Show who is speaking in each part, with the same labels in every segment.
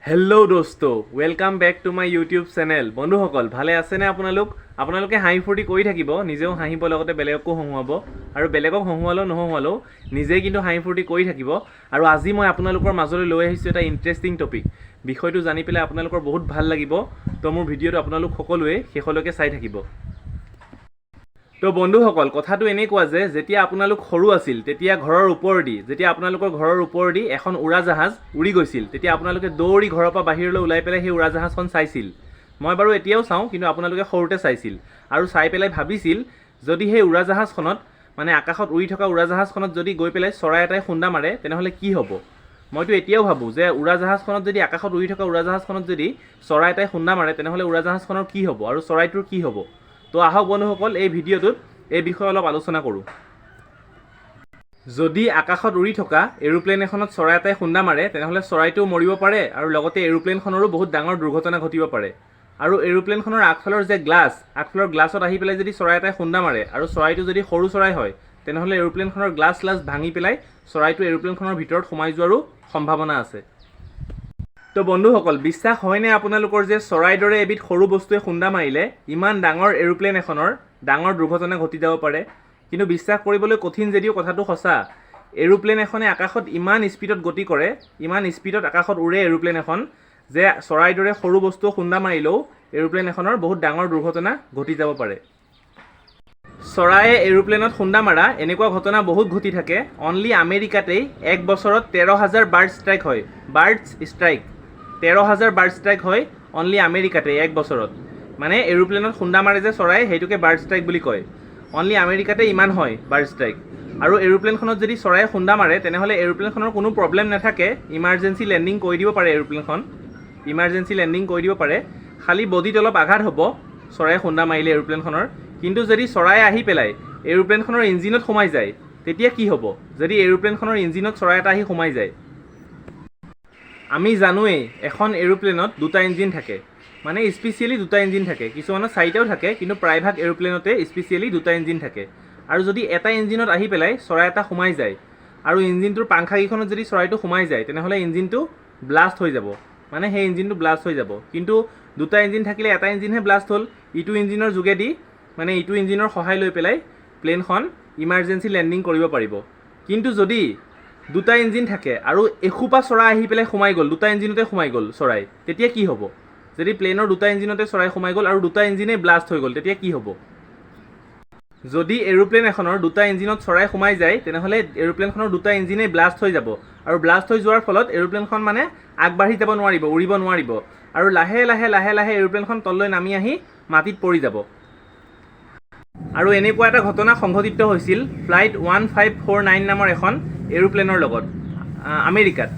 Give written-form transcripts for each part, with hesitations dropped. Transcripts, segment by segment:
Speaker 1: Hello' দোস্ত, welcome back to my YouTube channel. বন্ধুসকল, ভালে আছেনে আপোনালোকে হাঁহি ফূৰ্তি কৰি থাকিব, নিজেও হাঁহিব, লগতে বেলেগকো হহুৱাব, আৰু বেলেগক হহুৱালেও নহহুৱালেও নিজেই কিন্তু হাঁহি ফূৰ্তি কৰি থাকিব। আৰু আজি মই আপোনালোকৰ মাজলৈ লৈ আহিছোঁ এটা ইণ্টাৰেষ্টিং টপিক। বিষয়টো জানি পেলাই আপোনালোকৰ বহুত ভাল লাগিব, তো মোৰ ভিডিঅ'টো আপোনালোক সকলোৱে শেষলৈকে চাই থাকিব। তো বন্ধুসকল, কথাটো এনেকুৱা যে যেতিয়া আপোনালোক সৰু আছিল তেতিয়া আপোনালোকৰ ঘৰৰ ওপৰেদি এখন উৰাজাহাজ উৰি গৈছিল, তেতিয়া আপোনালোকে দৌৰি ঘৰৰ পৰা বাহিৰলৈ ওলাই পেলাই সেই উৰাজাহাজখন চাইছিল। মই বাৰু এতিয়াও চাওঁ, কিন্তু আপোনালোকে সৰুতে চাইছিল আৰু চাই পেলাই ভাবিছিল যদি সেই উৰাজাহাজখনত মানে আকাশত উৰি থকা উৰাজাহাজখনত যদি গৈ পেলাই চৰাই এটাই খুন্দা মাৰে তেনেহ'লে কি হ'ব। মইতো এতিয়াও ভাবোঁ যে উৰাজাহাজখনত যদি আকাশত উৰি থকা উৰাজাহাজখনত যদি চৰাই এটাই খুন্দা মাৰে তেনেহ'লে উৰাজাহাজখনৰ কি হ'ব আৰু চৰাইটোৰ কি হ'ব। তো আহক বন্ধুসকল, এই ভিডিঅ'টোত এই বিষয়ে অলপ আলোচনা কৰোঁ। যদি আকাশত উৰি থকা এৰোপ্লেন এখনত চৰাই এটাই খুন্দা মাৰে তেনেহ'লে চৰাইটোও মৰিব পাৰে আৰু লগতে এৰোপ্লেনখনৰো বহুত ডাঙৰ দুৰ্ঘটনা ঘটিব পাৰে। আৰু এৰোপ্লেনখনৰ আগফালৰ যে আগফালৰ গ্লাছত আহি পেলাই যদি চৰাই এটাই খুন্দা মাৰে আৰু চৰাইটো যদি সৰু চৰাই হয় তেনেহ'লে এৰোপ্লেনখনৰ গ্লাছ ভাঙি পেলাই চৰাইটো এৰোপ্লেনখনৰ ভিতৰত সোমাই যোৱাৰো সম্ভাৱনা আছে। তো বন্ধুসকল, বিশ্বাস হয়নে আপোনালোকৰ যে চৰাইৰ দৰে এবিধ সৰু বস্তুৱে খুন্দা মাৰিলে ইমান ডাঙৰ এৰোপ্লেন এখনৰ ডাঙৰ দুৰ্ঘটনা ঘটি যাব পাৰে? কিন্তু বিশ্বাস কৰিবলৈ কঠিন যদিও কথাটো সঁচা। এৰোপ্লেন এখনে আকাশত ইমান স্পীডত গতি কৰে, ইমান স্পীডত আকাশত উৰে এৰোপ্লেন এখন, যে চৰাইৰ দৰে সৰু বস্তু খুন্দা মাৰিলেও এৰোপ্লেন এখনৰ বহুত ডাঙৰ দুৰ্ঘটনা ঘটি যাব পাৰে। চৰাইয়ে এৰোপ্লেনত খুন্দা মাৰা এনেকুৱা ঘটনা বহুত ঘটি থাকে। অনলি আমেৰিকাতেই এক বছৰত 13,000 বাৰ্ড ষ্ট্ৰাইক হয়। 13,000 বাৰ্ড ষ্ট্ৰাইক হয় অনলি আমেৰিকাতে এক বছৰত। মানে এৰোপ্লেনত খুন্দা মাৰে যে চৰাই, সেইটোকে বাৰ্ড ষ্ট্ৰাইক বুলি কয়। অনলি আমেৰিকাতে ইমান হয় বাৰ্ড ষ্ট্ৰাইক। আৰু এৰোপ্লেনখনত যদি চৰাইয়ে খুন্দা মাৰে তেনেহ'লে এৰোপ্লেনখনৰ কোনো প্ৰব্লেম নাথাকে, ইমাৰ্জেঞ্চি লেণ্ডিং কৰি দিব পাৰে এৰোপ্লেনখন, খালি বডিত অলপ আঘাত হ'ব চৰাইয়ে খুন্দা মাৰিলে এৰোপ্লেনখনৰ। কিন্তু যদি চৰাই আহি পেলাই এৰোপ্লেনখনৰ ইঞ্জিনত সোমাই যায় তেতিয়া কি হ'ব? যদি এৰোপ্লেনখনৰ ইঞ্জিনত চৰাই এটা আহি সোমাই যায়, আমি জানোৱেই এখন এৰোপ্লেনত দুটা ইঞ্জিন থাকে, মানে স্পেচিয়েলি দুটা ইঞ্জিন থাকে, কিছুমানৰ চাৰিটাও থাকে, কিন্তু প্ৰায়ভাগ এৰোপ্লেনতে স্পেচিয়েলি দুটা ইঞ্জিন থাকে। আৰু যদি এটা ইঞ্জিনত আহি পেলাই চৰাই এটা সোমাই যায় আৰু ইঞ্জিনটোৰ পাংখাকেইখনত যদি চৰাইটো সোমাই যায় তেনেহ'লে ইঞ্জিনটো ব্লাষ্ট হৈ যাব, মানে সেই ইঞ্জিনটো ব্লাষ্ট হৈ যাব। কিন্তু দুটা ইঞ্জিন থাকিলে এটা ইঞ্জিনহে ব্লাষ্ট হ'ল, ইটো ইঞ্জিনৰ যোগেদি মানে ইটো ইঞ্জিনৰ সহায় লৈ পেলাই প্লেনখন ইমাৰ্জেঞ্চি লেণ্ডিং কৰিব পাৰিব। কিন্তু যদি দুটা ইঞ্জিন থাকে আৰু এসোপা চৰাই আহি পেলাই সোমাই গ'ল, দুটা ইঞ্জিনতে সোমাই গ'ল চৰাই, তেতিয়া কি হ'ব? যদি প্লেনৰ দুটা ইঞ্জিনতে চৰাই সোমাই গ'ল আৰু দুটা ইঞ্জিনেই ব্লাষ্ট হৈ গ'ল তেতিয়া কি হ'ব? যদি এৰোপ্লেন এখনৰ দুটা ইঞ্জিনত চৰাই সোমাই যায় তেনেহ'লে এৰোপ্লেনখনৰ দুটা ইঞ্জিনেই ব্লাষ্ট হৈ যাব, আৰু ব্লাষ্ট হৈ যোৱাৰ ফলত এৰোপ্লেনখন মানে আগবাঢ়ি যাব নোৱাৰিব, উৰিব নোৱাৰিব, আৰু লাহে লাহে এৰোপ্লেনখন তললৈ নামি আহি মাটিত পৰি যাব। আৰু এনেকুৱা এটা ঘটনা সংঘটিত হৈছিল ফ্লাইট 1549 নামৰ এখন এৰোপ্লেনৰ লগত আমেৰিকাত।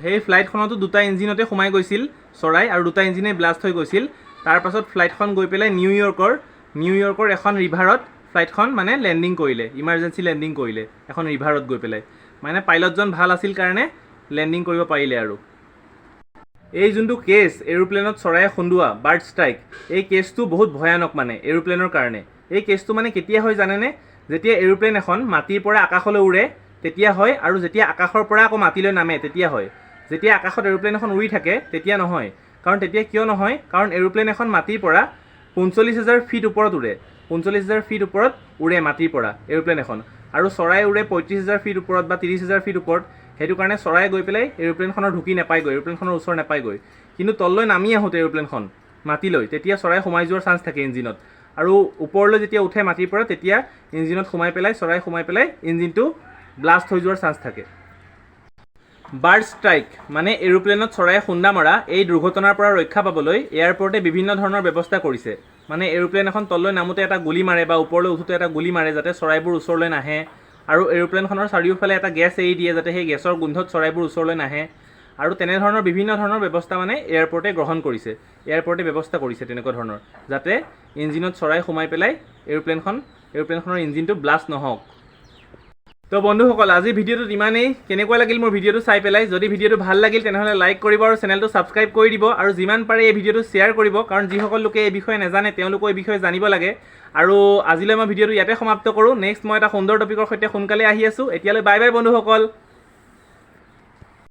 Speaker 1: সেই ফ্লাইটখনতো দুটা ইঞ্জিনতে সোমাই গৈছিল চৰাই আৰু দুটা ইঞ্জিনেই ব্লাষ্ট হৈ গৈছিল। তাৰপাছত ফ্লাইটখন গৈ পেলাই নিউয়ৰ্কৰ এখন ৰিভাৰত ফ্লাইটখন মানে লেণ্ডিং কৰিলে, ইমাৰ্জেঞ্চি লেণ্ডিং কৰিলে এখন ৰিভাৰত গৈ পেলাই। মানে পাইলটজন ভাল আছিল কাৰণে লেণ্ডিং কৰিব পাৰিলে। আৰু এই যোনটো কেছ এৰোপ্লেনত চৰাইয়ে খুন্দোৱা বাৰ্ড ষ্ট্ৰাইক, এই কেছটো বহুত ভয়ানক মানে এৰোপ্লেনৰ কাৰণে। এই কেছটো মানে কেতিয়া হয় জানেনে? যেতিয়া এৰোপ্লেন এখন মাটিৰ পৰা আকাশলৈ উৰে তেতিয়া হয়, আৰু যেতিয়া আকাশৰ পৰা আকৌ মাটিলৈ নামে তেতিয়া হয়। যেতিয়া আকাশত এৰোপ্লেন এখন উৰি থাকে তেতিয়া নহয়। কাৰণ তেতিয়া কিয় নহয়? কাৰণ এৰোপ্লেন এখন মাটিৰ পৰা 45,000 ফিট ওপৰত উৰে, 45,000 ফিট ওপৰত উৰে মাটিৰ পৰা এৰোপ্লেন এখন, আৰু চৰাই উৰে 35,000 ফিট ওপৰত বা 30,000 ফিট ওপৰত। সেইটো কাৰণে চৰাই গৈ পেলাই এৰোপ্লেনখনৰ ঢুকি নাপায়গৈ, এৰোপ্লেনখনৰ ওচৰ নাপায়গৈ। কিন্তু তললৈ নামি আহোঁতে এৰোপ্লেনখন মাটিলৈ, তেতিয়া চৰাই সোমাই যোৱাৰ চান্স থাকে ইঞ্জিনত, আৰু ওপৰলৈ যেতিয়া উঠে মাটিৰ পৰা তেতিয়া ইঞ্জিনত চৰাই সোমাই পেলাই ইঞ্জিনটো ব্লাষ্ট হৈ যোৱাৰ চান্স থাকে। বাৰ্ড ষ্ট্ৰাইক মানে এৰোপ্লেনত চৰাইয়ে খুন্দা মৰা এই দুৰ্ঘটনাৰ পৰা ৰক্ষা পাবলৈ এয়াৰপৰ্টে বিভিন্ন ধৰণৰ ব্যৱস্থা কৰিছে। মানে এৰোপ্লেন এখন তললৈ নামোতে এটা গুলি মাৰে বা ওপৰলৈ উঠোতে এটা গুলি মাৰে যাতে চৰাইবোৰ ওচৰলৈ নাহে, আৰু এৰোপ্লেনখনৰ চাৰিওফালে এটা গেছ এৰি দিয়ে যাতে সেই গেছৰ গোন্ধত চৰাইবোৰ ওচৰলৈ নাহে। আৰু তেনেধৰণৰ বিভিন্ন ধৰণৰ ব্যৱস্থা মানে এয়াৰপৰ্টে গ্ৰহণ কৰিছে, এয়াৰপৰ্টে ব্যৱস্থা কৰিছে তেনেকুৱা ধৰণৰ, যাতে ইঞ্জিনত চৰাই সোমাই পেলাই এৰোপ্লেনখনৰ ইঞ্জিনটো ব্লাষ্ট নহওক। তো বন্ধুসকল, আজি ভিডিঅ'টোত ইমানেই। কেনেকুৱা লাগিল মোৰ ভিডিঅ'টো চাই পেলাই? যদি ভিডিঅ'টো ভাল লাগিল তেনেহ'লে লাইক কৰিব আৰু চেনেলটো ছাবস্ক্ৰাইব কৰি দিব, আৰু যিমান পাৰে এই ভিডিঅ'টো শ্বেয়াৰ কৰিব, কাৰণ যিসকল লোকে এই বিষয়ে নাজানে তেওঁলোকো এই বিষয়ে জানিব লাগে। আৰু আজিলৈ মই ভিডিঅ'টো ইয়াতে সমাপ্ত কৰোঁ। নেক্সট মই এটা সুন্দৰ টপিকৰ সৈতে সোনকালে আহি আছোঁ। এতিয়ালৈ বাই বাই বন্ধুসকল।